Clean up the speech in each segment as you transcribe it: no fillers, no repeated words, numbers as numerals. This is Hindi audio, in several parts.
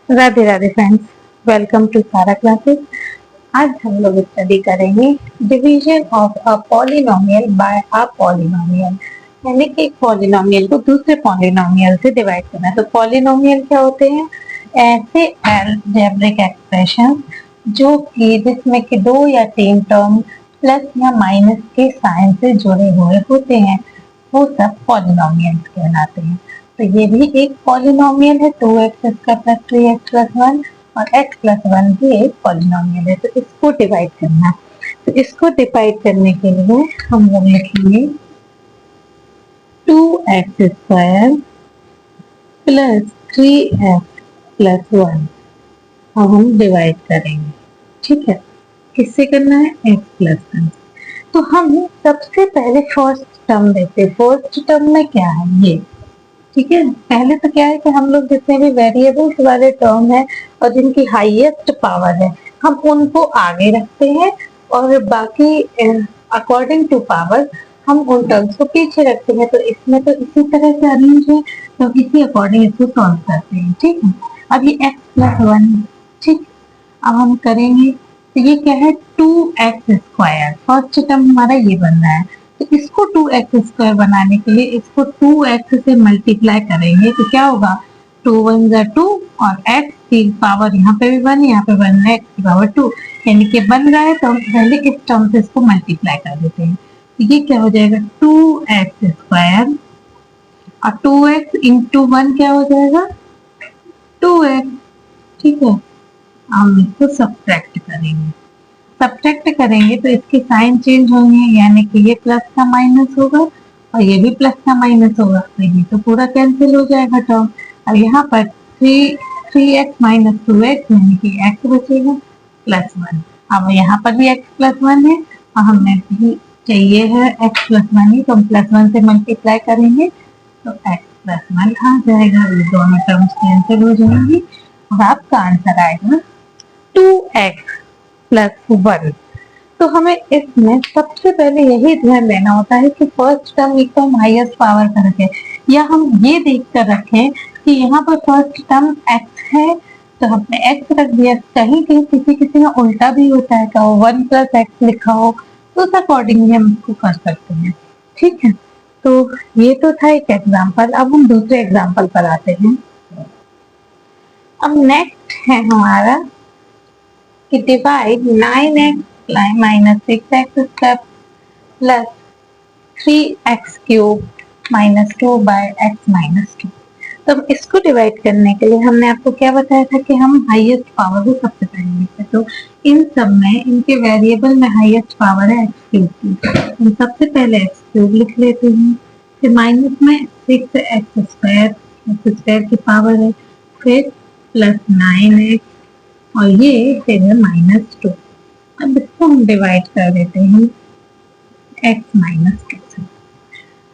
Radhe Radhe friends, welcome to Sara classes. आज हम लोग स्टडी करेंगे division of a polynomial by a polynomial, यानी कि एक पॉलिनोमियल को दूसरे पॉलिनोमियल से डिवाइड करना। तो पॉलिनोमियल क्या होते हैं? ऐसे अलजेब्रिक एक्सप्रेशन जो कि जिसमें कि दो या तीन टर्म प्लस या माइनस के साइन से जुड़े हुए होते हैं, वो सब पॉलिनोमियल्स कहलाते हैं। तो ये भी एक पॉलिनोमियल है, 2x इसका प्लस 3x प्लस 1 और x प्लस 1 भी एक पॉलिनोमियल है। तो इसको डिवाइड करना है। तो इसको डिवाइड करने के लिए हम लोग लिखेंगे 2x square plus 3x plus 1। अब हम डिवाइड करेंगे, ठीक है। किससे करना है? x plus 1। तो हम सबसे पहले फर्स्ट टर्म लेते हैं। फर्स्ट टर्म में क्या है? ये, ठीक है। पहले तो क्या है कि हम लोग जितने भी वेरिएबल्स वाले टर्म है और जिनकी हाईएस्ट पावर है, हम उनको आगे रखते हैं और बाकी अकॉर्डिंग टू पावर हम उन टर्म्स को पीछे रखते हैं। तो इसमें तो इसी तरह से अरेंज है, तो इसी अकॉर्डिंग इसको सॉल्व करते हैं, ठीक है। अब ये x प्लस 1, ठीक। अब हम करेंगे, तो ये क्या है? 2x square. फर्स्ट टर्म हमारा ये बन रहा है, तो इसको 2x स्क्वायर बनाने के लिए इसको 2x से मल्टीप्लाई करेंगे। तो क्या होगा? 2 1 जा 2 और x की पावर यहाँ पे भी 1, यहाँ पे बन रहा है x की पावर 2, यानी कि बन रहा है। तो हम पहले इस टर्म से इसको मल्टीप्लाई कर देते हैं। तो ये क्या हो जाएगा? 2x स्क्वायर और 2x इंटू 1 क्या हो जाएगा? 2x, ठीक है। हम इसको सब्ट्रैक्ट करेंगे। सब्ट्रैक्ट करेंगे तो इसके साइन चेंज होंगे, यानी कि ये प्लस का माइनस होगा और ये भी प्लस का माइनस होगा। तो ये तो पूरा कैंसिल हो जाएगा टर्म। अब यहाँ पर 3x माइनस 2x, यानी कि x बचेगा प्लस 1। अब यहाँ पर भी x प्लस 1 है और हमें भी चाहिए है x प्लस 1 ही, तो हम प्लस 1 से मल्टीप्लाई करेंगे तो x प्लस 1 आ जाएगा। ये दोनों टर्म्स कैंसिल हो जाएंगी और आपका आंसर आएगा 2x प्लस 1। तो हमें इसमें सबसे पहले यही ध्यान देना होता है कि फर्स्ट टर्म एकदम हाईएस्ट पावर का रखें, या हम ये देख कर रखें कि यहाँ पर फर्स्ट टर्म x है तो हमने x रख दिया। कहीं कहीं किसी में उल्टा भी होता है, क्या 1 प्लस x लिखा हो, तो उस अकॉर्डिंगली हम इसको कर सकते हैं, ठीक है। तो ये तो था एक एग्जाम्पल। अब हम दूसरे एग्जाम्पल पर आते हैं। अब नेक्स्ट है हमारा कि divide 9x minus 6x square plus 3x cube minus 2 by x minus 2। तो इसको डिवाइड करने के लिए हमने आपको क्या बताया था कि हम हाईएस्ट पावर को सबसे पहले लिखते हैं। तो इन सब में, इनके वेरिएबल में हाईएस्ट पावर है x क्यूब की। हम सबसे पहले x क्यूब लिख लेते हैं, फिर माइनस में 6x स्क्वायर की पावर है, फिर प्लस 9x और ये फिर है माइनस 2। अब इसको हम डिवाइड कर देते हैं x माइनस 2 से।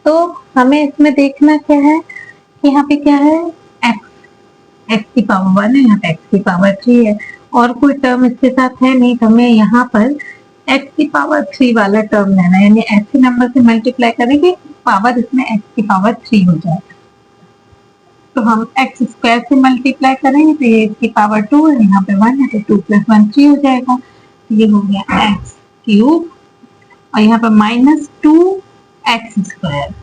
तो हमें इसमें देखना क्या है कि यहाँ पे क्या है? x की पावर 1 है, यहाँ पे x की पावर 3 है और कोई टर्म इसके साथ है नहीं, तो हमें यहाँ पर x की पावर 3 वाला टर्म लेना है, यानी ऐसे नंबर से मल्टीप्लाई करेंगे पावर इसमें x की पावर 3 हो जाएगा। तो हम x स्क्वायर से मल्टीप्लाई करेंगे तो ये इसकी पावर 2 है, यहाँ पे 1 है, तो 2 प्लस 1 3 हो जाएगा। तो ये हो गया x क्यूब और यहाँ पर माइनस 2x स्क्वायर,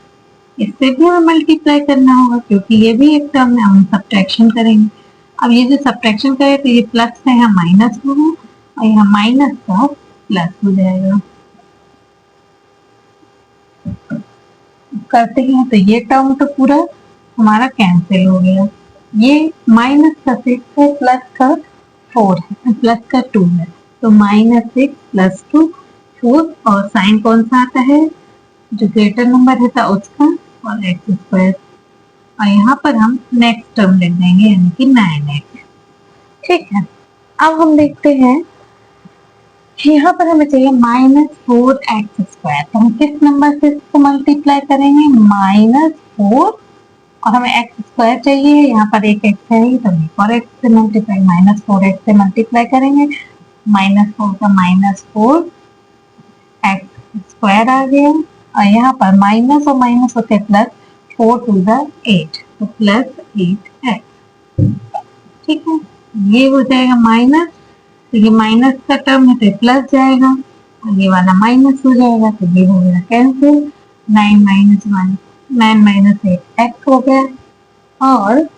इससे भी हमें मल्टीप्लाई करना होगा क्योंकि ये भी एक टर्म है, हम सब्ट्रैक्शन करेंगे। अब ये जो सब्ट्रैक्शन करें तो ये प्लस का यहाँ माइनस होगा और यहाँ माइनस का प्लस हो जाएगा। करते हैं तो ये टर्म तो पूरा हमारा कैंसिल हो गया। ये माइनस का 6 है, प्लस का 4 है, प्लस का 2 है, तो माइनस 6 प्लस 2 4 और साइन कौन सा आता है? जो ग्रेटर नंबर रहता है उसका और x स्क्वायर। और यहाँ पर हम नेक्स्ट टर्म लिख देंगे, यानी कि 9x, ठीक है। अब हम देखते हैं यहाँ पर हमें चाहिए माइनस 4x स्क्वायर। तो हम किस नंबर से इसको मल्टीप्लाई करेंगे? माइनस 4 और हमें x स्क्वायर चाहिए, यहाँ पर एक x है ही, तो एक और x से मल्टीप्लाई, माइनस 4x से मल्टीप्लाई करेंगे, माइनस 4 का माइनस 4 x स्क्वायर आ गया और यहाँ पर माइनस और माइनस होते प्लस, 4 टू द 8, तो प्लस 8x, ठीक है। ये हो जाएगा माइनस, तो ये माइनस का टर्म है तो प्लस जाएगा, और ये वाला माइनस हो जाएगा, तो ये हो गया कैंसिल। 9 माइनस 1, 9 माइनस 8 एक्स हो गया, और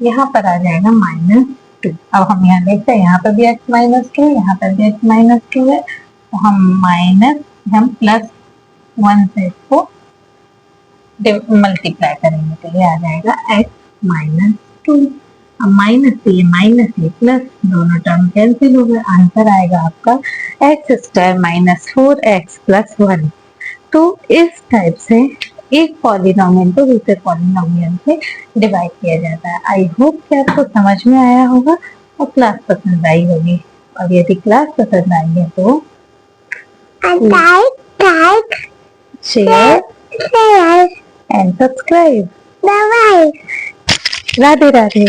यहाँ पर आ जाएगा -2। अब हम यहाँ देखते हैं, यहाँ पर भी x -2 है, यहाँ पर भी x -2 है, तो हम प्लस 1 से इसको मल्टीप्लाई करेंगे, तो ये आ जाएगा x -2। अब माइनस से ये प्लस, दोनों टर्म कैंसिल हो गए, आंसर आएगा आपका x² - 4x + 1। तो इस टाइप से एक पॉलिनोमियल को दूसरे पॉलिनोमियल से डिवाइड किया जाता है। आई होप कि आपको समझ में आया होगा और क्लास पसंद आई होगी, और यदि क्लास पसंद आई है तो like, share and subscribe. Radhe Radhe.